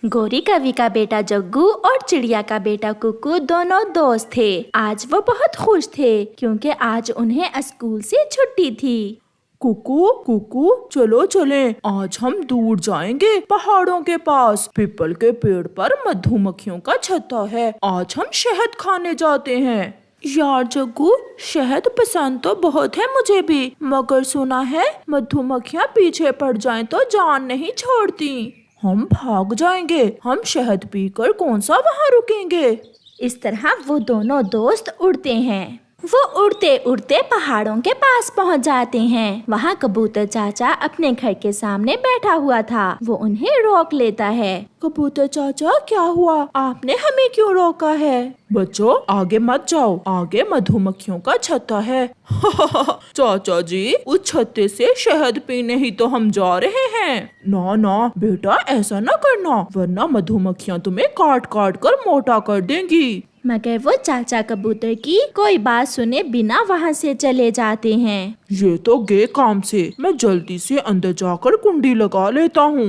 गोरी कवि का बेटा जग्गू और चिड़िया का बेटा कुकू दोनों दोस्त थे। आज वो बहुत खुश थे क्योंकि आज उन्हें स्कूल से छुट्टी थी। कुकू कुकू चलो चलें, आज हम दूर जाएंगे पहाड़ों के पास। पीपल के पेड़ पर मधुमक्खियों का छत्ता है, आज हम शहद खाने जाते हैं। यार जग्गू, शहद पसंद तो बहुत है मुझे भी, मगर सुना है मधुमक्खियाँ पीछे पड़ जाएं तो जान नहीं छोड़ती। हम भाग जाएंगे, हम शहद पीकर कौन सा वहाँ रुकेंगे। इस तरह वो दोनों दोस्त उड़ते हैं। वो उड़ते उड़ते पहाड़ों के पास पहुंच जाते हैं। वहाँ कबूतर चाचा अपने घर के सामने बैठा हुआ था। वो उन्हें रोक लेता है। कबूतर चाचा, क्या हुआ, आपने हमें क्यों रोका है? बच्चों आगे मत जाओ, आगे मधुमक्खियों का छत्ता है। चाचा जी, उस छत्ते से शहद पीने ही तो हम जा रहे हैं। ना ना बेटा, ऐसा ना करना, वरना मधुमक्खियाँ तुम्हें काट काट कर मोटा कर देंगी। मगर वो चाचा कबूतर की कोई बात सुने बिना वहाँ से चले जाते हैं। ये तो गए काम से, मैं जल्दी से अंदर जाकर कुंडी लगा लेता हूँ।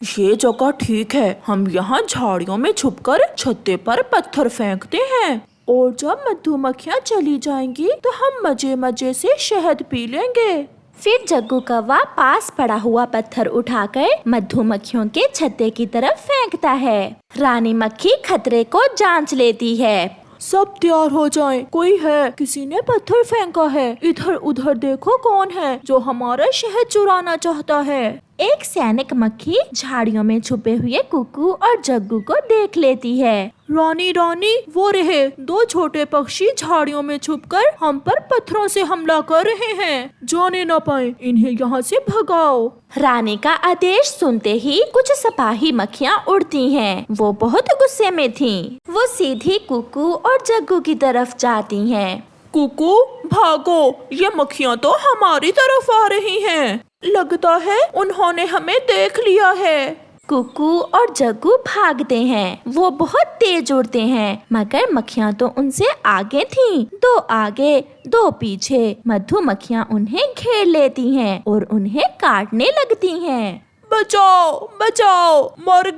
ये जगह ठीक है, हम यहाँ झाड़ियों में छुपकर छत्ते पर पत्थर फेंकते हैं और जब मधुमक्खियाँ चली जाएंगी तो हम मजे मजे से शहद पी लेंगे। फिर जग्गू कौवा पास पड़ा हुआ पत्थर उठाकर मधुमक्खियों के छत्ते की तरफ फेंकता है। रानी मक्खी खतरे को जांच लेती है। सब तैयार हो जाएं, कोई है, किसी ने पत्थर फेंका है, इधर उधर देखो कौन है जो हमारा शहद चुराना चाहता है। एक सैनिक मक्खी झाड़ियों में छुपे हुए कुकू और जग्गू को देख लेती है। रानी रानी, वो रहे दो छोटे पक्षी झाड़ियों में छुपकर हम पर पत्थरों से हमला कर रहे हैं, जाने न पाए, इन्हें यहाँ से भगाओ। रानी का आदेश सुनते ही कुछ सिपाही मक्खियाँ उड़ती हैं। वो बहुत गुस्से में थीं। वो सीधी कुकू और जग्गू की तरफ जाती हैं। कुकू भागो, ये मक्खियाँ तो हमारी तरफ आ रही हैं। लगता है उन्होंने हमें देख लिया है। कुकू और जग्गू भागते हैं। वो बहुत तेज उड़ते हैं, मगर मक्खियाँ तो उनसे आगे थीं। दो आगे दो पीछे मधुमक्खियाँ उन्हें घेर लेती हैं और उन्हें काटने लगती हैं। बचाओ बचाओ, मर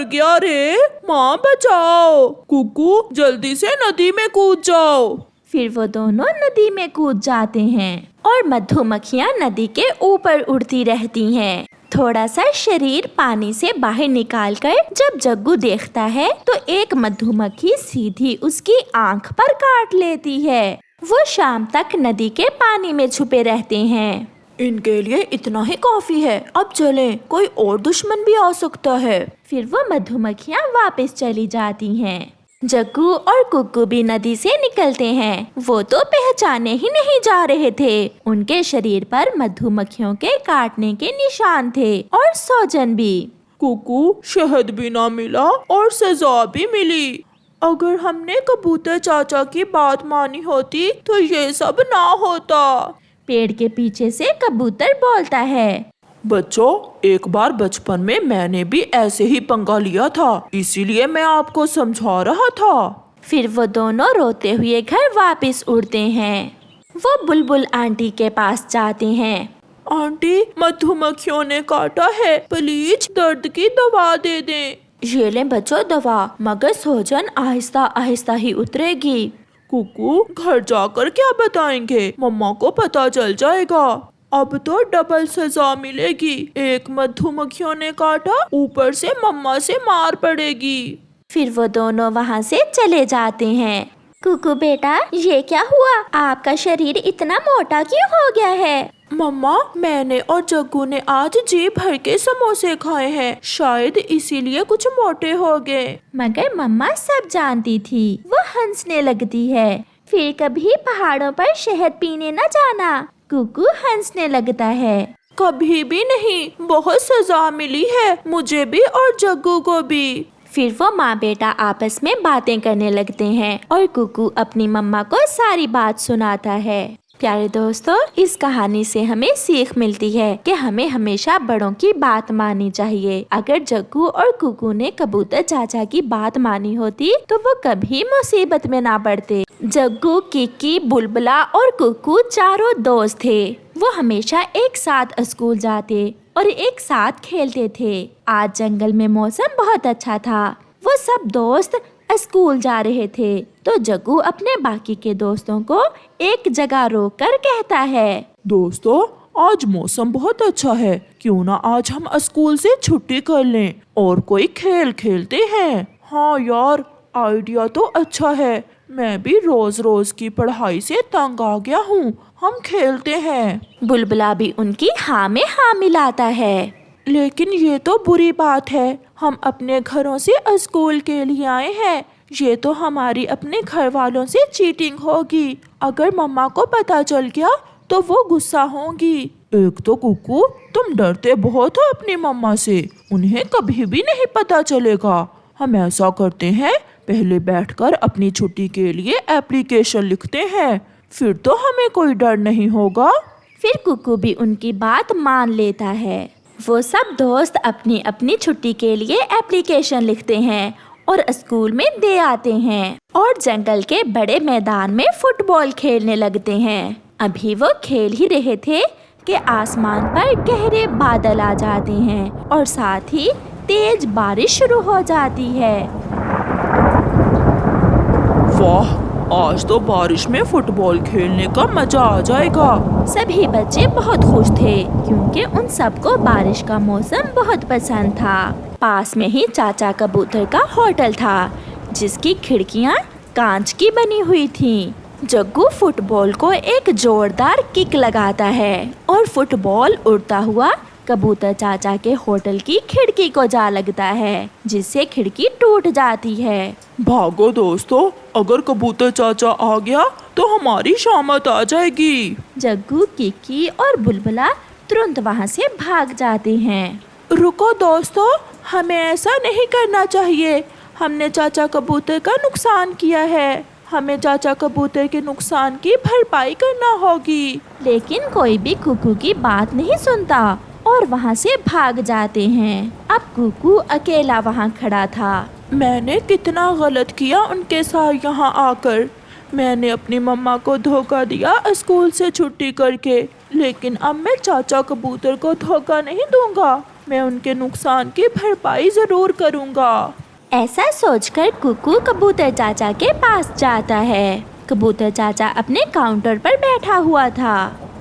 गया रे, माँ बचाओ। कुकू जल्दी से नदी में कूद जाओ। फिर वो दोनों नदी में कूद जाते हैं और मधुमक्खियाँ नदी के ऊपर उड़ती रहती हैं। थोड़ा सा शरीर पानी से बाहर निकालकर जब जग्गू देखता है तो एक मधुमक्खी सीधी उसकी आंख पर काट लेती है। वो शाम तक नदी के पानी में छुपे रहते हैं। इनके लिए इतना ही काफी है, अब चलें, कोई और दुश्मन भी आ सकता है। फिर वो मधुमक्खियाँ वापस चली जाती हैं। जग्गू और कुकू भी नदी से निकलते हैं। वो तो पहचाने ही नहीं जा रहे थे। उनके शरीर पर मधुमक्खियों के काटने के निशान थे और सूजन भी। कुकू, शहद भी ना मिला और सजा भी मिली। अगर हमने कबूतर चाचा की बात मानी होती तो ये सब ना होता। पेड़ के पीछे से कबूतर बोलता है। बच्चों, एक बार बचपन में मैंने भी ऐसे ही पंगा लिया था, इसीलिए मैं आपको समझा रहा था। फिर वो दोनों रोते हुए घर वापस उड़ते हैं। वो बुलबुल आंटी के पास जाते हैं। आंटी, मधुमक्खियों ने काटा है, प्लीज दर्द की दवा दे दें। ये लें बच्चों दवा, मगर सूजन आहिस्ता आहिस्ता ही उतरेगी। कुकू, घर जाकर क्या बताएंगे, मम्मा को पता चल जाएगा। अब तो डबल सजा मिलेगी, एक मधुमक्खियों ने काटा, ऊपर से मम्मा से मार पड़ेगी। फिर वो दोनों वहाँ से चले जाते हैं। कुकू बेटा, ये क्या हुआ, आपका शरीर इतना मोटा क्यों हो गया है? मम्मा, मैंने और जग्गू ने आज जी भर के समोसे खाए हैं, शायद इसीलिए कुछ मोटे हो गए। मगर मम्मा सब जानती थी। वो हंसने लगती है। फिर कभी पहाड़ों पर शहद पीने न जाना। कुकू हंसने लगता है। कभी भी नहीं, बहुत सजा मिली है मुझे भी और जग्गू को भी। फिर वो माँ बेटा आपस में बातें करने लगते हैं और कुकू अपनी मम्मा को सारी बात सुनाता है। प्यारे दोस्तों, इस कहानी से हमें सीख मिलती है कि हमें हमेशा बड़ों की बात माननी चाहिए। अगर जग्गू और कुकू ने कबूतर चाचा की बात मानी होती तो वो कभी मुसीबत में ना पड़ते। जग्गू, किक्की, बुलबुला और कुकू चारों दोस्त थे। वो हमेशा एक साथ स्कूल जाते और एक साथ खेलते थे। आज जंगल में मौसम बहुत अच्छा था। वो सब दोस्त स्कूल जा रहे थे तो जग्गू अपने बाकी के दोस्तों को एक जगह रोककर कहता है, दोस्तों आज मौसम बहुत अच्छा है, क्यों ना आज हम स्कूल से छुट्टी कर लें और कोई खेल खेलते हैं। हाँ यार, आइडिया तो अच्छा है। मैं भी रोज रोज की पढ़ाई से तंग आ गया हूँ, हम खेलते हैं। बुलबुला भी उनकी हाँ में हाँ मिलाता है। लेकिन ये तो बुरी बात है, हम अपने घरों से स्कूल के लिए आए हैं। ये तो हमारी अपने घर वालों से चीटिंग होगी। अगर मम्मा को पता चल गया तो वो गुस्सा होंगी। एक तो कुकू, तुम डरते बहुत हो अपनी मम्मा से, उन्हें कभी भी नहीं पता चलेगा। हम ऐसा करते हैं, पहले बैठकर अपनी छुट्टी के लिए एप्लीकेशन लिखते हैं, फिर तो हमें कोई डर नहीं होगा। फिर कुकू भी उनकी बात मान लेता है। वो सब दोस्त अपनी अपनी छुट्टी के लिए एप्लीकेशन लिखते हैं और स्कूल में दे आते हैं और जंगल के बड़े मैदान में फुटबॉल खेलने लगते हैं। अभी वो खेल ही रहे थे कि आसमान पर गहरे बादल आ जाते हैं और साथ ही तेज बारिश शुरू हो जाती है। वाह, आज तो बारिश में फुटबॉल खेलने का मजा आ जाएगा। सभी बच्चे बहुत खुश थे क्योंकि उन सबको बारिश का मौसम बहुत पसंद था। पास में ही चाचा कबूतर का होटल था जिसकी खिड़कियां कांच की बनी हुई थीं। जग्गू फुटबॉल को एक जोरदार किक लगाता है और फुटबॉल उड़ता हुआ कबूतर चाचा के होटल की खिड़की को जा लगता है, जिससे खिड़की टूट जाती है। भागो दोस्तों, अगर कबूतर चाचा आ गया तो हमारी शामत आ जाएगी। जग्गू, किकी और बुलबुला तुरंत वहाँ से भाग जाते हैं। रुको दोस्तों, हमें ऐसा नहीं करना चाहिए। हमने चाचा कबूतर का नुकसान किया है, हमें चाचा कबूतर के नुकसान की भरपाई करना होगी। लेकिन कोई भी कुकू की बात नहीं सुनता और वहाँ से भाग जाते हैं। अब कुकू अकेला वहाँ खड़ा था। मैंने कितना गलत किया उनके साथ यहाँ आकर। मैंने अपनी मम्मा को धोखा दिया स्कूल से छुट्टी करके, लेकिन अब मैं चाचा कबूतर को धोखा नहीं दूंगा। मैं उनके नुकसान की भरपाई जरूर करूँगा। ऐसा सोचकर कुकू कबूतर चाचा के पास जाता है। कबूतर चाचा अपने काउंटर पर बैठा हुआ था।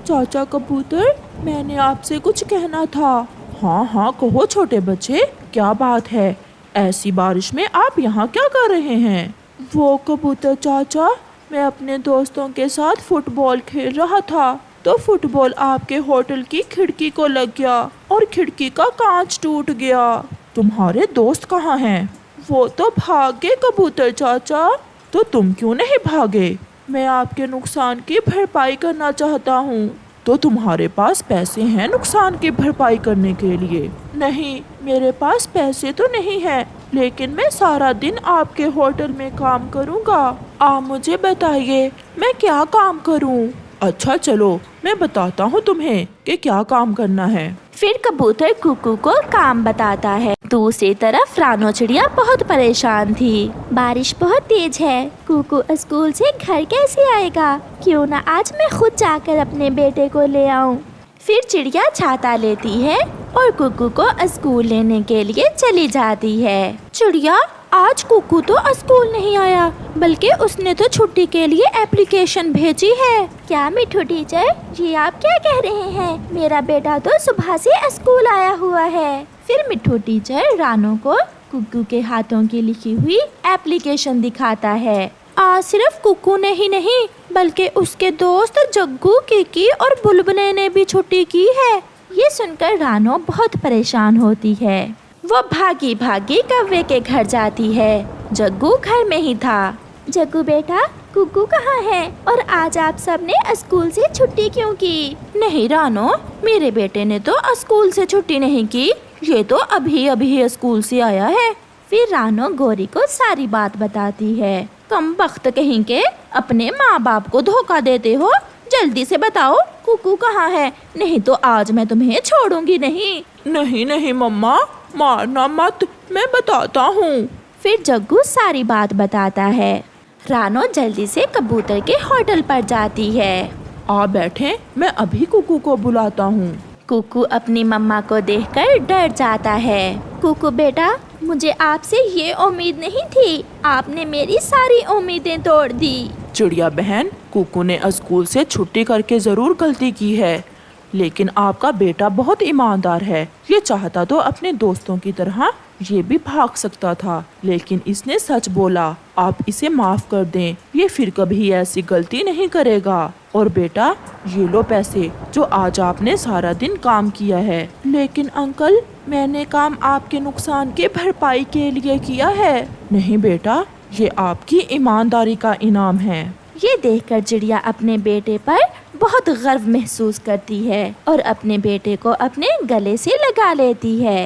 चाचा कबूतर, मैंने आपसे कुछ कहना था। हाँ हाँ कहो छोटे बच्चे, क्या बात है? ऐसी बारिश में आप यहाँ क्या कर रहे हैं? वो कबूतर चाचा, मैं अपने दोस्तों के साथ फुटबॉल खेल रहा था तो फुटबॉल आपके होटल की खिड़की को लग गया और खिड़की का कांच टूट गया। तुम्हारे दोस्त कहाँ हैं? वो तो भाग गए कबूतर चाचा। तो तुम क्यों नहीं भागे? मैं आपके नुकसान की भरपाई करना चाहता हूँ। तो तुम्हारे पास पैसे हैं नुकसान की भरपाई करने के लिए? नहीं, मेरे पास पैसे तो नहीं है, लेकिन मैं सारा दिन आपके होटल में काम करूँगा। आप मुझे बताइए मैं क्या काम करूँ? अच्छा चलो, मैं बताता हूँ तुम्हें कि क्या काम करना है। फिर कबूतर कुकू को काम बताता है। दूसरी तरफ रानो चिड़िया बहुत परेशान थी। बारिश बहुत तेज है, कुकू स्कूल से घर कैसे आएगा? क्यों ना आज मैं खुद जाकर अपने बेटे को ले आऊं। फिर चिड़िया छाता लेती है और कुकू को स्कूल लेने के लिए चली जाती है। चिड़िया, आज कुकू तो स्कूल नहीं आया, बल्कि उसने तो छुट्टी के लिए एप्लीकेशन भेजी है। क्या मिठू टीचर, ये आप क्या कह रहे हैं? मेरा बेटा तो सुबह से स्कूल आया हुआ है। फिर मिठू टीचर रानो को कुकू के हाथों की लिखी हुई एप्लीकेशन दिखाता है। आज सिर्फ कुकू ने ही नहीं, बल्कि उसके दोस्त जग्गू, किकी और बुलबुले ने भी छुट्टी की है। ये सुनकर रानो बहुत परेशान होती है। वो भागी भागी कौवे के घर जाती है। जग्गू घर में ही था। जग्गू बेटा, कुकू कहाँ है और आज आप सबने स्कूल से छुट्टी क्यों की? नहीं रानो, मेरे बेटे ने तो स्कूल से छुट्टी नहीं की, ये तो अभी अभी स्कूल से आया है। फिर रानो गौरी को सारी बात बताती है। कम वक्त कहीं के, अपने माँ बाप को धोखा देते हो। जल्दी से बताओ कुकू कहाँ है, नहीं तो आज मैं तुम्हें छोड़ूंगी नहीं। नहीं नहीं मम्मा, मारना मत, मैं बताता हूँ। फिर जग्गू सारी बात बताता है। रानो जल्दी से कबूतर के होटल पर जाती है। आप बैठे, मैं अभी कुकू को बुलाता हूँ। कुकू अपनी मम्मा को देखकर डर जाता है। कुकू बेटा, मुझे आपसे ये उम्मीद नहीं थी, आपने मेरी सारी उम्मीदें तोड़ दी। चिड़िया बहन, कुकू ने स्कूल से छुट्टी करके जरूर गलती की है, लेकिन आपका बेटा बहुत ईमानदार है। ये चाहता तो अपने दोस्तों की तरह ये भी भाग सकता था, लेकिन इसने सच बोला। आप इसे माफ कर दें, ये फिर कभी ऐसी गलती नहीं करेगा। और बेटा, ये लो पैसे जो आज आपने सारा दिन काम किया है। लेकिन अंकल, मैंने काम आपके नुकसान के भरपाई के लिए किया है। नहीं बेटा, ये आपकी ईमानदारी का इनाम है। ये देखकर चिड़िया अपने बेटे पर बहुत गर्व महसूस करती है और अपने बेटे को अपने गले से लगा लेती है।